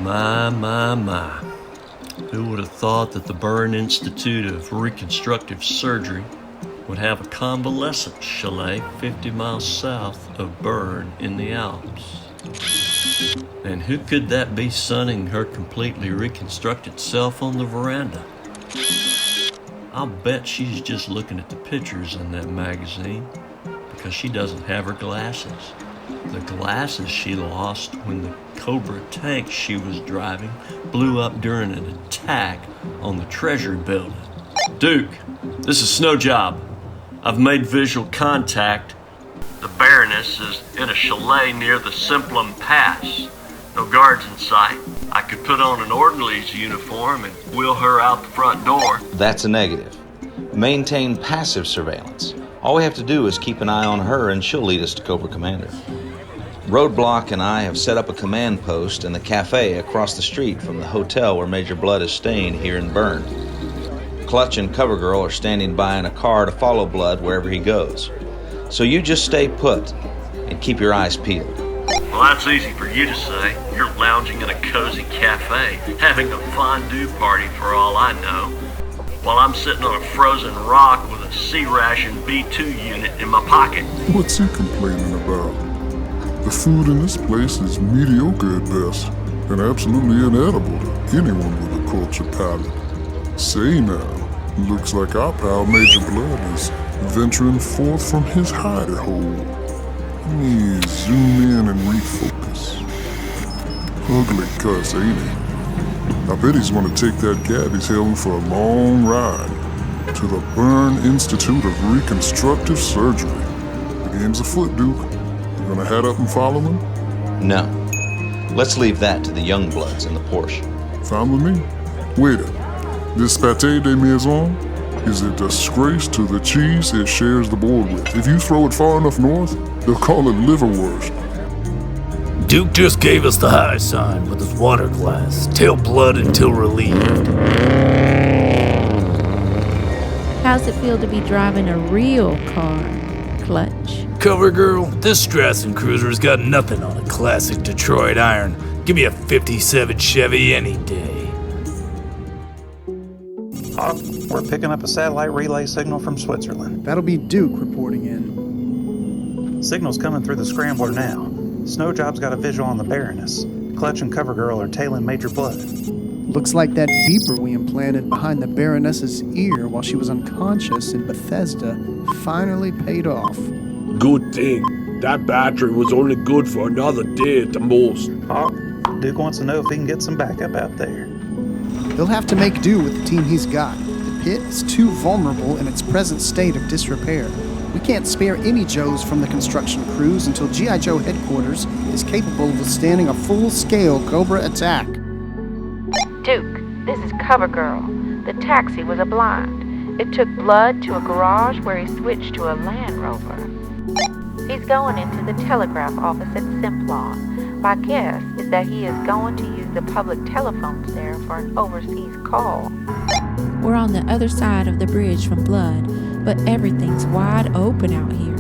My. Who would have thought that the Bern Institute of Reconstructive Surgery would have a convalescent chalet 50 miles south of Bern in the Alps? And who could that be sunning her completely reconstructed self on the veranda? I'll bet she's just looking at the pictures in that magazine because she doesn't have her glasses. The glasses she lost when the Cobra tank she was driving blew up during an attack on the Treasury building. Duke, this is Snow Job. I've made visual contact. The Baroness is in a chalet near the Simplum Pass. No guards in sight. I could put on an orderly's uniform and wheel her out the front door. That's a negative. Maintain passive surveillance. All we have to do is keep an eye on her and she'll lead us to Cobra Commander. Roadblock and I have set up a command post in the cafe across the street from the hotel where Major Bludd is staying here in Bern. Clutch and CoverGirl are standing by in a car to follow Bludd wherever he goes. So you just stay put and keep your eyes peeled. Well, that's easy for you to say. You're lounging in a cozy cafe, having a fondue party for all I know, while I'm sitting on a frozen rock with a C-ration B2 unit in my pocket. What's he complaining about? The food in this place is mediocre at best, and absolutely inedible to anyone with a cultured palate. Say now, looks like our pal Major Bludd is venturing forth from his hidey hole. Let me zoom in and refocus. Ugly cuss, ain't he? I bet he's gonna take that gab he's held for a long ride to the Bern Institute of Reconstructive Surgery. The game's afoot, Duke. You gonna head up and follow him? No. Let's leave that to the young bloods in the Porsche. Fine with me. Waiter, this pâté de maison is a disgrace to the cheese it shares the board with. If you throw it far enough north, they'll call it liverwurst. Duke just gave us the high sign with his water glass. Tail blood until relieved. How's it feel to be driving a real car, Clutch? CoverGirl, this Strassen cruiser's got nothing on a classic Detroit iron. Give me a 57 Chevy any day. We're picking up a satellite relay signal from Switzerland. That'll be Duke reporting in. Signal's coming through the scrambler now. Snowjob's got a visual on the Baroness. Clutch and CoverGirl are tailing Major Bludd. Looks like that beeper we implanted behind the Baroness's ear while she was unconscious in Bethesda finally paid off. Good thing. That battery was only good for another day at the most. Duke wants to know if he can get some backup out there. He'll have to make do with the team he's got. The pit is too vulnerable in its present state of disrepair. We can't spare any Joes from the construction crews until G.I. Joe headquarters is capable of withstanding a full-scale Cobra attack. Duke, this is CoverGirl. The taxi was a blind. It took Bludd to a garage where he switched to a Land Rover. He's going into the telegraph office at Simplon. My guess is that he is going to use the public telephones there for an overseas call. We're on the other side of the bridge from Bludd, but everything's wide open out here.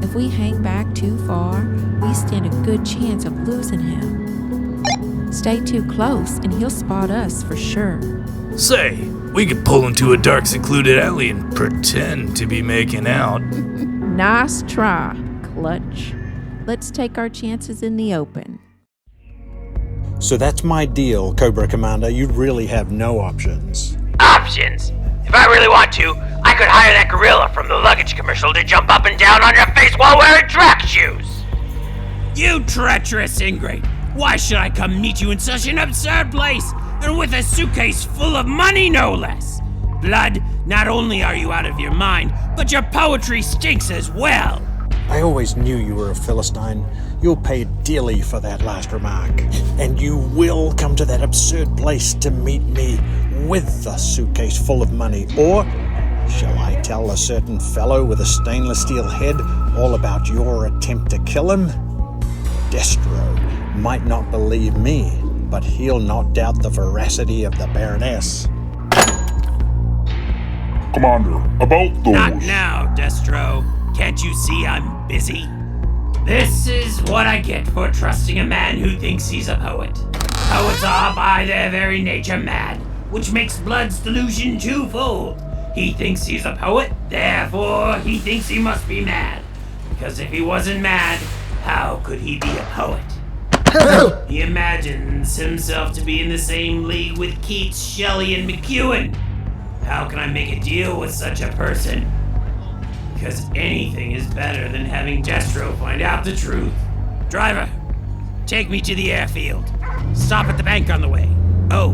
If we hang back too far, we stand a good chance of losing him. Stay too close and he'll spot us for sure. Say, we could pull into a dark, secluded alley and pretend to be making out. Nice try, Clutch. Let's take our chances in the open. So that's my deal, Cobra Commander. You really have no options. Options? If I really want to, I could hire that gorilla from the luggage commercial to jump up and down on your face while wearing track shoes! You treacherous ingrate! Why should I come meet you in such an absurd place, and with a suitcase full of money, no less? Bludd, not only are you out of your mind, but your poetry stinks as well! I always knew you were a Philistine. You'll pay dearly for that last remark. And you will come to that absurd place to meet me with the suitcase full of money. Or shall I tell a certain fellow with a stainless steel head all about your attempt to kill him? Destro might not believe me, but he'll not doubt the veracity of the Baroness. Commander, about those... Not now, Destro. Can't you see I'm busy? This is what I get for trusting a man who thinks he's a poet. Poets are by their very nature mad, which makes Bludd's delusion twofold. He thinks he's a poet, therefore he thinks he must be mad. Because if he wasn't mad, how could he be a poet? He imagines himself to be in the same league with Keats, Shelley, and McEwen. How can I make a deal with such a person? Because anything is better than having Destro find out the truth. Driver, take me to the airfield. Stop at the bank on the way. Oh,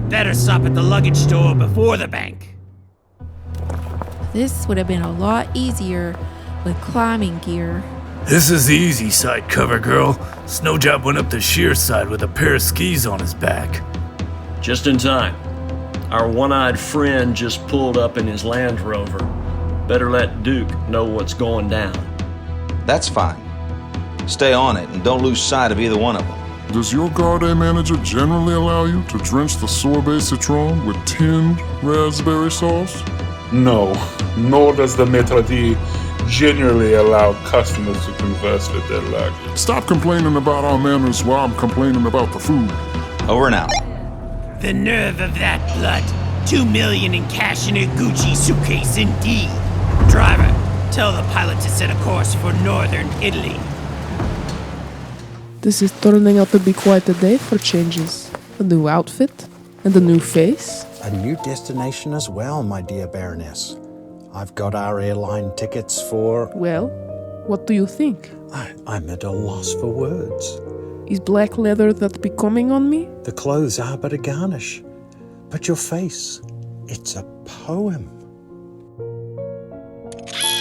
better stop at the luggage store before the bank. This would have been a lot easier with climbing gear. This is the easy side, cover girl. Snowjob went up the sheer side with a pair of skis on his back. Just in time. Our one-eyed friend just pulled up in his Land Rover. Better let Duke know what's going down. That's fine. Stay on it and don't lose sight of either one of them. Does your Garde manager generally allow you to drench the sorbet citron with tinned raspberry sauce? No, nor does the Maître D generally allow customers to converse with their luggage. Stop complaining about our manners while I'm complaining about the food. Over and out. The nerve of that Bludd. $2 million in cash in a Gucci suitcase indeed. Driver, tell the pilot to set a course for northern Italy. This is turning out to be quite a day for changes. A new outfit and a new face. A new destination as well, my dear Baroness. I've got our airline tickets for... Well, what do you think? I'm at a loss for words. Is black leather that becoming on me? The clothes are but a garnish. But your face, it's a poem.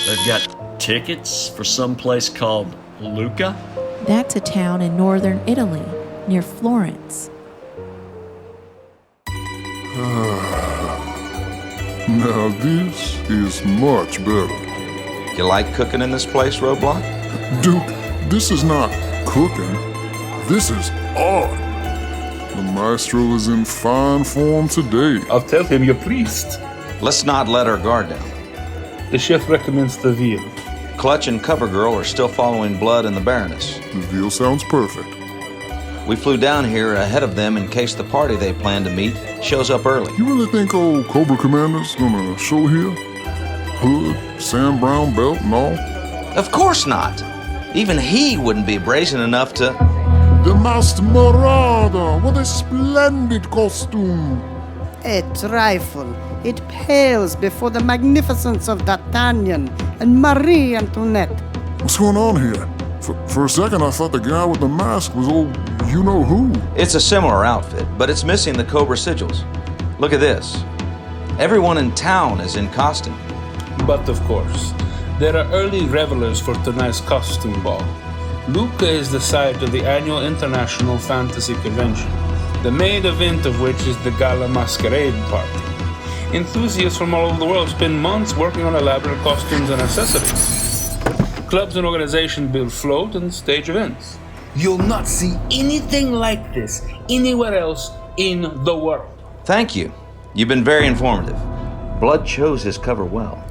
They've got tickets for some place called Lucca? That's a town in northern Italy, near Florence. Now this is much better. You like cooking in this place, Roadblock? Duke, this is not cooking. This is art. The maestro is in fine form today. I'll tell him you're pleased. Let's not let our guard down. The chef recommends the veal. Clutch and CoverGirl are still following Bludd and the Baroness. The deal sounds perfect. We flew down here ahead of them in case the party they plan to meet shows up early. You really think old Cobra Commander's gonna show here? Hood, Sam Brown belt and all? Of course not. Even he wouldn't be brazen enough to... The Masked Marauder! What a splendid costume! A trifle. It pales before the magnificence of D'Artagnan and Marie Antoinette. What's going on here? For a second, I thought the guy with the mask was old you-know-who. It's a similar outfit, but it's missing the Cobra sigils. Look at this. Everyone in town is in costume. But of course, there are early revelers for tonight's costume ball. Lucca is the site of the annual International Fantasy Convention, the main event of which is the Gala Masquerade Party. Enthusiasts from all over the world spend months working on elaborate costumes and accessories. Clubs and organizations build float and stage events. You'll not see anything like this anywhere else in the world. Thank you. You've been very informative. Bludd chose his cover well.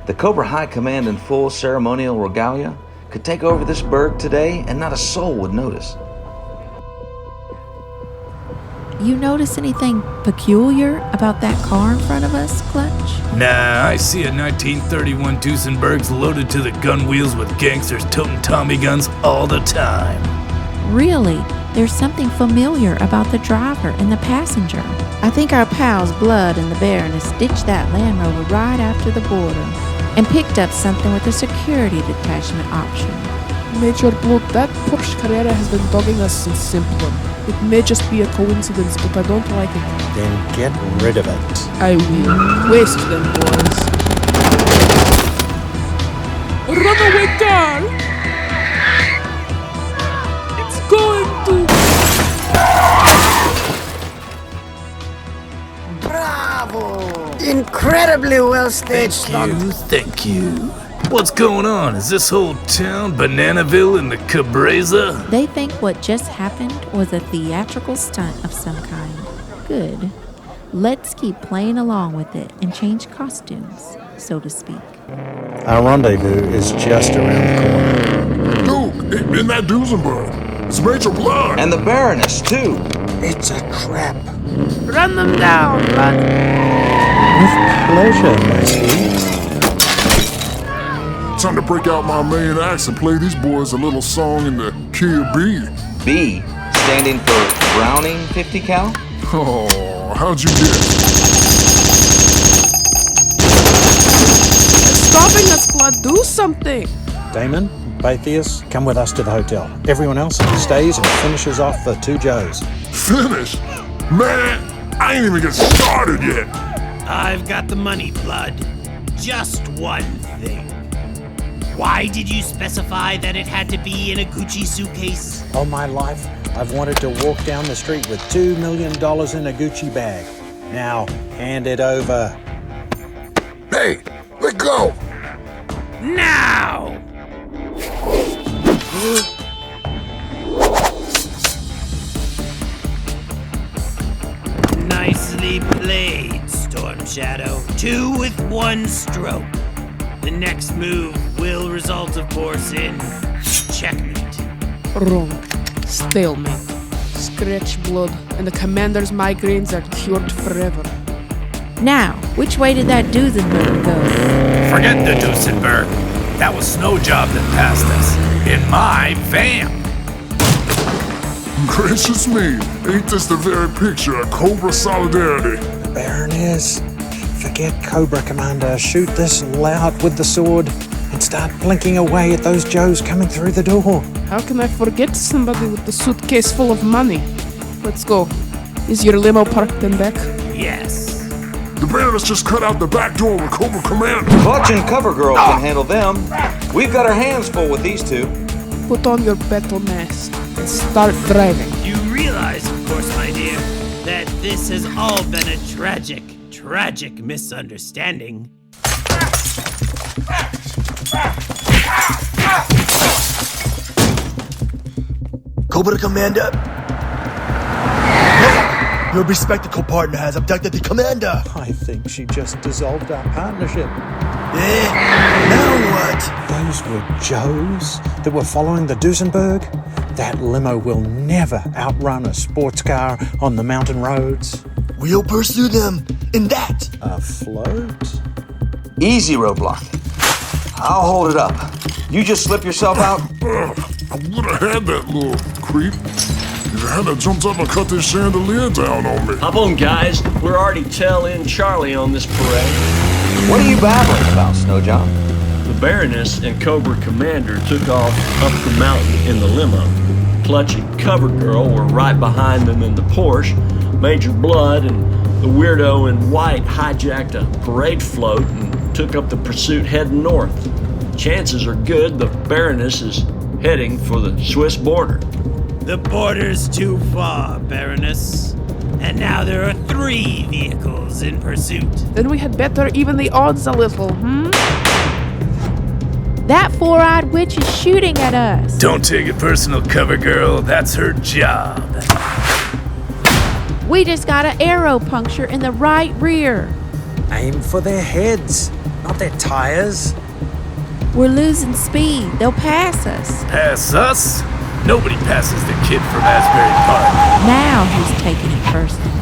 The Cobra High Command in full ceremonial regalia could take over this burg today and not a soul would notice. You notice anything peculiar about that car in front of us, Clutch? Nah, I see a 1931 Duesenbergs loaded to the gun wheels with gangsters toting Tommy guns all the time. Really? There's something familiar about the driver and the passenger. I think our pals Bludd and the Baroness ditched that Land Rover right after the border and picked up something with a security detachment option. Major Bludd, that Porsche Carrera has been dogging us since Simplon. It may just be a coincidence, but I don't like it. Then get rid of it. I will. Waste them, boys. Runaway girl! It's going to... Bravo! Incredibly well staged stunt. Thank you. What's going on? Is this whole town Bananaville in the Cabreza? They think what just happened was a theatrical stunt of some kind. Good. Let's keep playing along with it and change costumes, so to speak. Our rendezvous is just around the corner. Duke, in that Duesenberg. It's Major Bludd! And the Baroness, too. It's a trap. Run them down, Bludd. With pleasure, matey. Time to break out my main axe and play these boys a little song in the key of B. B, standing for Browning 50 cal? Oh, how'd you get? Stopping us, Bludd. Do something. Damon, Bathius, come with us to the hotel. Everyone else stays and finishes off the two Joes. Finish? Man, I ain't even get started yet. I've got the money, Bludd. Just one thing. Why did you specify that it had to be in a Gucci suitcase? All my life, I've wanted to walk down the street with $2 million in a Gucci bag. Now, hand it over. Hey, let go! Now! Nicely played, Storm Shadow. 2 with 1 stroke. The next move will result, of course, in checkmate. Wrong. Stalemate. Scratch blood, and the commander's migraines are cured forever. Now, which way did that Duesenberg go? Forget the Duesenberg. That was Snow Job that passed us. In my van. Gracious me, ain't this the very picture of Cobra solidarity? Baroness, forget Cobra Commander. Shoot this lout with the sword and start blinking away at those Joes coming through the door. How can I forget somebody with the suitcase full of money? Let's go. Is your limo parked in back? Yes. The Baroness just cut out the back door with Cobra Commander. Clutch and Cover Girl can handle them. We've got our hands full with these two. Put on your battle mask and start driving. You realize, of course, my dear, that this has all been a tragic misunderstanding. Cobra Commander? Your bespectacled partner has abducted the commander. I think she just dissolved our partnership. Now what? Those were Joes that were following the Duesenberg? That limo will never outrun a sports car on the mountain roads. We'll pursue them in that. A float? Easy, Roadblock. I'll hold it up. You just slip yourself out. I would have had that little creep. If I hadn't jumped up and cut this chandelier down on me. Hop on, guys. We're already tail-end Charlie on this parade. What are you babbling about, Snowjob? The Baroness and Cobra Commander took off up the mountain in the limo. Clutch and Cover Girl were right behind them in the Porsche. Major Bludd and the weirdo in white hijacked a parade float and took up the pursuit heading north. Chances are good the Baroness is heading for the Swiss border. The border's too far, Baroness. And now there are 3 vehicles in pursuit. Then we had better even the odds a little, That 4-eyed witch is shooting at us. Don't take it personal, Cover Girl. That's her job. We just got an arrow puncture in the right rear. Aim for their heads, not their tires. We're losing speed. They'll pass us. Pass us? Nobody passes the kid from Asbury Park. Now who's taking it personally?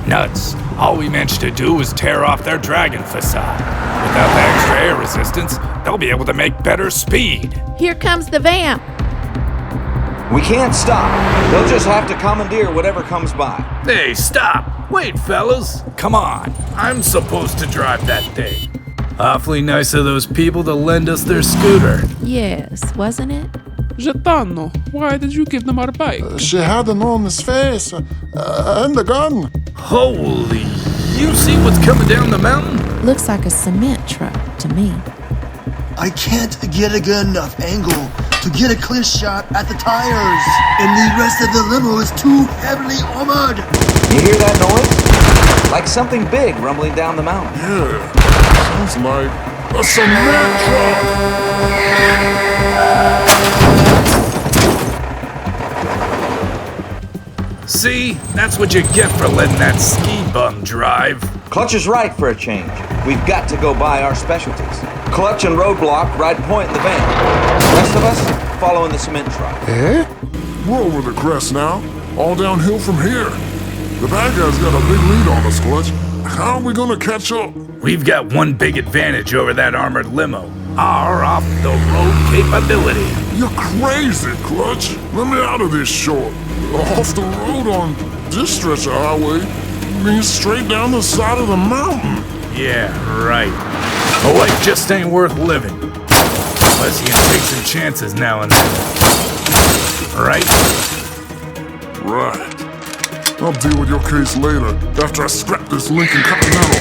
Nuts. All we managed to do was tear off their dragon facade. Without the extra air resistance, they'll be able to make better speed. Here comes the vamp. We can't stop. They'll just have to commandeer whatever comes by. Hey, stop! Wait, fellas. Come on. I'm supposed to drive that thing. Awfully nice of those people to lend us their scooter. Yes, wasn't it? Gitano, why did you give them our bike? She had an on his face and the gun. Holy, you see what's coming down the mountain? Looks like a cement truck to me. I can't get a good enough angle to get a clear shot at the tires. And the rest of the limo is too heavily armored. You hear that noise? Like something big rumbling down the mountain. Yeah, sounds like a cement truck. See? That's what you get for letting that ski bum drive. Clutch is right for a change. We've got to go buy our specialties. Clutch and Roadblock ride point in the van. The rest of us follow in the cement truck. Eh? We're over the crest now. All downhill from here. The bad guy's got a big lead on us, Clutch. How are we gonna catch up? We've got one big advantage over that armored limo. Our off-the-road capability. You're crazy, Clutch. Let me out of this short. Off the road on this stretch of highway means straight down the side of the mountain. Yeah, right. A life just ain't worth living. Unless you can take some chances now and then. Right? Right. I'll deal with your case later, after I scrap this Lincoln Continental.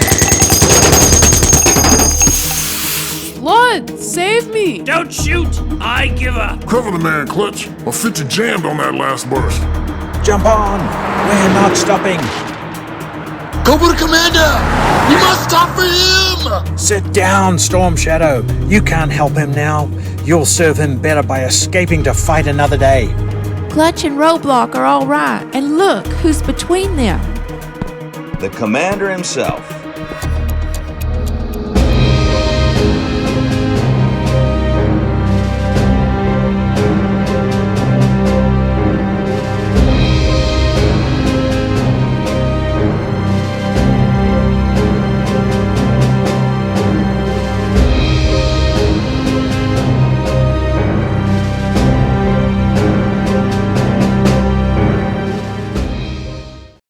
Bludd, save me! Don't shoot! I give up! Cover the man, Clutch. I'll fit you jammed on that last burst. Jump on! We're not stopping! Cobra Commander! We must stop for him! Sit down, Storm Shadow. You can't help him now. You'll serve him better by escaping to fight another day. Clutch and Roadblock are all right, and look who's between them. The commander himself.